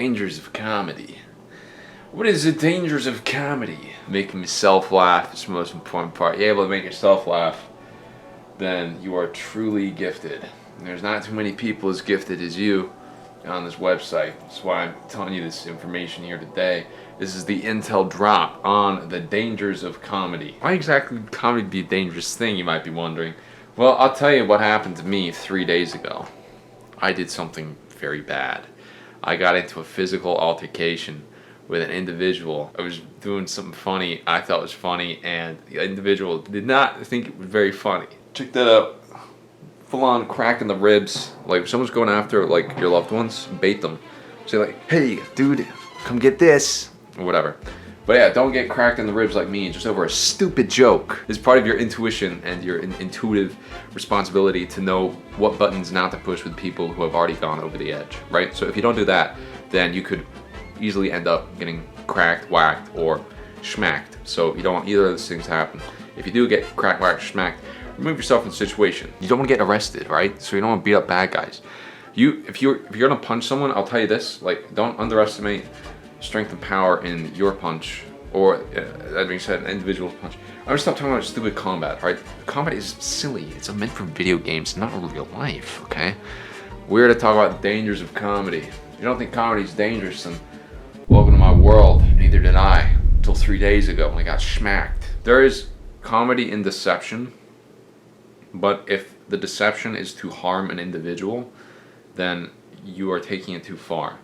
Dangers of Comedy. What is the dangers of comedy? Making yourself laugh is the most important part. You're able to make yourself laugh, then you are truly gifted. There's not too many people as gifted as you on this website. That's why I'm telling you this information here today. This is the intel drop on the dangers of comedy. Why exactly would comedy be a dangerous thing, you might be wondering? Well, I'll tell you what happened to me 3 days ago. I did something very bad. I got into a physical altercation with an individual. I was doing something funny, I thought was funny, and the individual did not think it was very funny. Check that out. Full on crack in the ribs. Like if someone's going after like your loved ones, bait them. Say like, hey dude, come get this, or whatever. But yeah, don't get cracked in the ribs like me just over a stupid joke. It's part of your intuition and your intuitive responsibility to know what buttons not to push with people who have already gone over the edge, right? So if you don't do that, then you could easily end up getting cracked, whacked, or schmacked. So you don't want either of those things to happen. If you do get cracked, whacked, schmacked, remove yourself from the situation. You don't want to get arrested, right? So you don't want to beat up bad guys. If you're gonna punch someone, I'll tell you this: like, don't underestimate strength and power in your punch, or that being said, an individual's punch. I'm gonna stop talking about stupid combat, right? Combat is silly. It's meant for video games, not real life, okay? We're to talk about the dangers of comedy. If you don't think comedy is dangerous, then welcome to my world. Neither did I, until 3 days ago when I got schmacked. There is comedy in deception, but if the deception is to harm an individual, then you are taking it too far.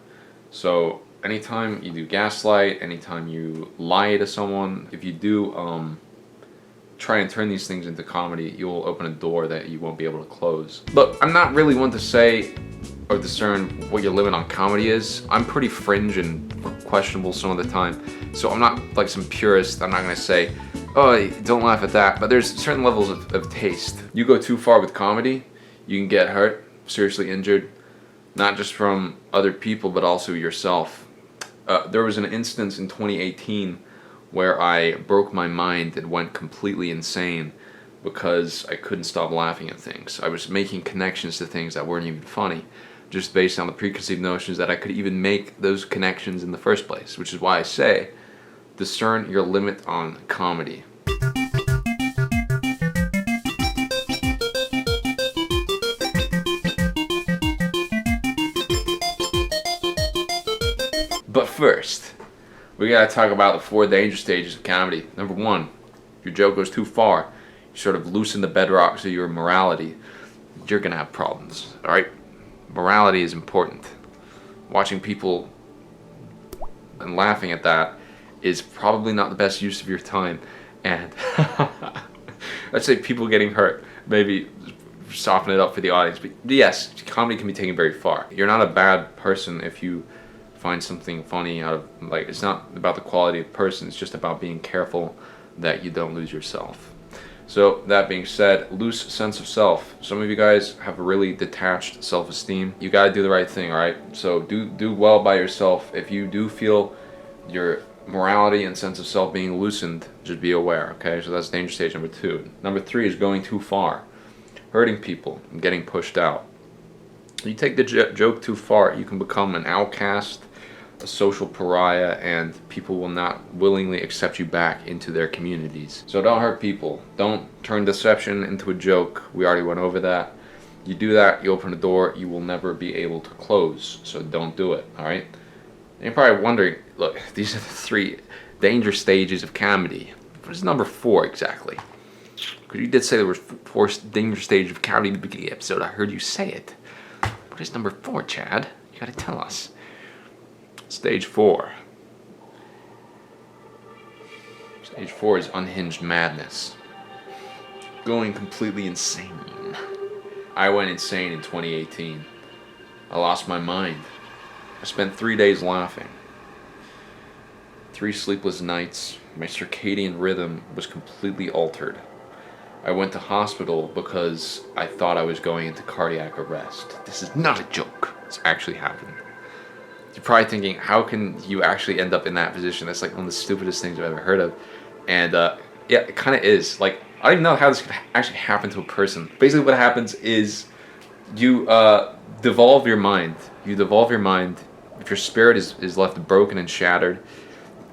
So anytime you do gaslight, anytime you lie to someone, if you do try and turn these things into comedy, you'll open a door that you won't be able to close. Look, I'm not really one to say or discern what your limit on comedy is. I'm pretty fringe and questionable some of the time. So I'm not like some purist. I'm not gonna say, oh, don't laugh at that. But there's certain levels of taste. You go too far with comedy, you can get hurt, seriously injured, not just from other people, but also yourself. There was an instance in 2018 where I broke my mind and went completely insane because I couldn't stop laughing at things. I was making connections to things that weren't even funny, just based on the preconceived notions that I could even make those connections in the first place, which is why I say, discern your limit on comedy. But first, we gotta talk about the 4 danger stages of comedy. Number 1, if your joke goes too far, you sort of loosen the bedrocks of your morality, you're gonna have problems, alright? Morality is important. Watching people and laughing at that is probably not the best use of your time. And I'd say people getting hurt, maybe soften it up for the audience. But yes, comedy can be taken very far. You're not a bad person if you find something funny out of, like, it's not about the quality of the person, it's just about being careful that you don't lose yourself. So that being said, loose sense of self. Some of you guys have a really detached self-esteem. You gotta do the right thing, alright? So do well by yourself. If you do feel your morality and sense of self being loosened, just be aware, okay? So that's danger stage number 2. Number 3 is going too far, hurting people and getting pushed out. You take the joke too far, you can become an outcast, a social pariah, and people will not willingly accept you back into their communities. So don't hurt people. Don't turn deception into a joke. We already went over that. You do that, you open a door you will never be able to close. So don't do it, alright? And you're probably wondering, look, these are the 3 danger stages of comedy. What is number 4 exactly? Because you did say there was 4 danger stages of comedy in the beginning of the episode. I heard you say it. What is number 4, Chad? You gotta tell us. Stage 4. Stage 4 is unhinged madness. Going completely insane. I went insane in 2018. I lost my mind. I spent 3 days laughing. 3 sleepless nights. My circadian rhythm was completely altered. I went to hospital because I thought I was going into cardiac arrest. This is not a joke. It's actually happened. You're probably thinking, how can you actually end up in that position? That's like one of the stupidest things I've ever heard of. And yeah, it kind of is. Like, I don't even know how this could actually happen to a person. Basically what happens is you devolve your mind. You devolve your mind If your spirit is left broken and shattered,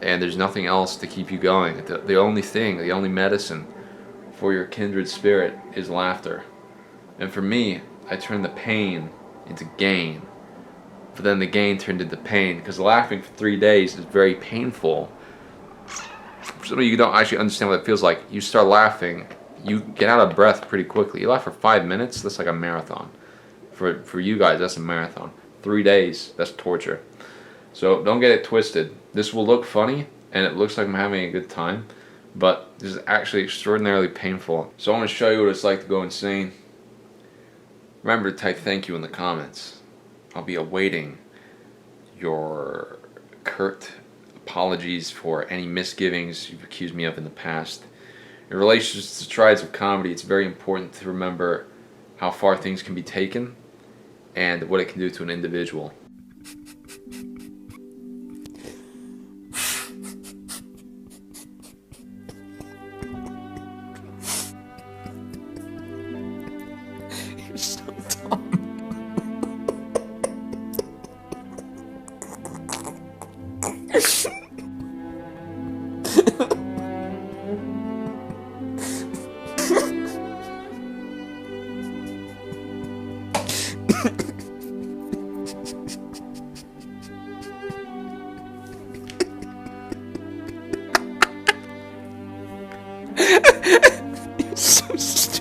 and there's nothing else to keep you going, the only thing, the only medicine for your kindred spirit is laughter. And for me, I turned the pain into gain. But then the gain turned into pain, because laughing for 3 days is very painful. For some of you don't actually understand what it feels like. You start laughing, you get out of breath pretty quickly. You laugh for 5 minutes, that's like a marathon. For you guys, that's a marathon. 3 days, that's torture. So don't get it twisted. This will look funny, and it looks like I'm having a good time, but this is actually extraordinarily painful. So I want to show you what it's like to go insane. Remember to type thank you in the comments. I'll be awaiting your curt apologies for any misgivings you've accused me of in the past. In relation to strides of comedy, it's very important to remember how far things can be taken and what it can do to an individual. You're so dumb. You're so stupid.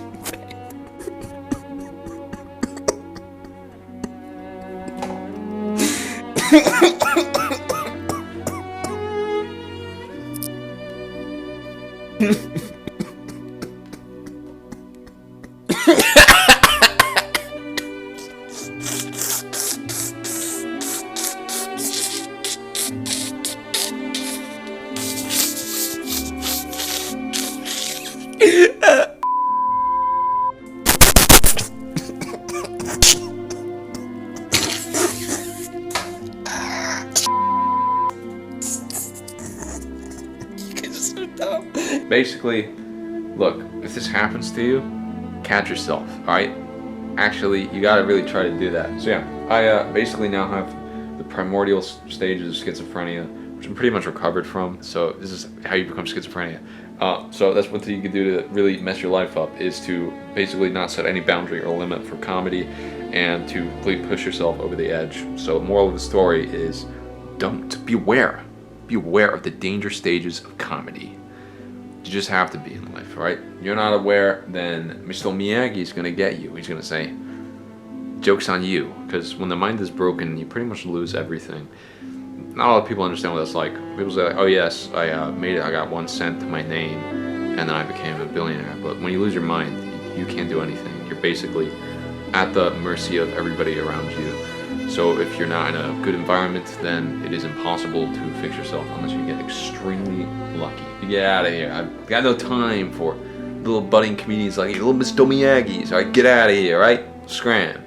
Basically, look, if this happens to you, catch yourself, alright? Actually, you gotta really try to do that. So yeah, I basically now have the primordial stages of schizophrenia, which I'm pretty much recovered from. So this is how you become schizophrenia. So that's one thing you can do to really mess your life up, is to basically not set any boundary or limit for comedy and to completely push yourself over the edge. So the moral of the story is, don't, beware. Beware of the danger stages of comedy. You just have to be in life, right? You're not aware, then Mr. Miyagi's gonna get you. He's gonna say, joke's on you. Because when the mind is broken, you pretty much lose everything. Not a lot of people understand what that's like. People say, oh yes, I made it, I got 1 cent to my name, and then I became a billionaire. But when you lose your mind, you can't do anything. You're basically at the mercy of everybody around you. So if you're not in a good environment, then it is impossible to fix yourself unless you get extremely lucky. Get out of here. I've got no time for little budding comedians like you, little Mr. Miyagi's. Alright, get out of here, alright? Scram.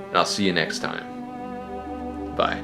And I'll see you next time. Bye.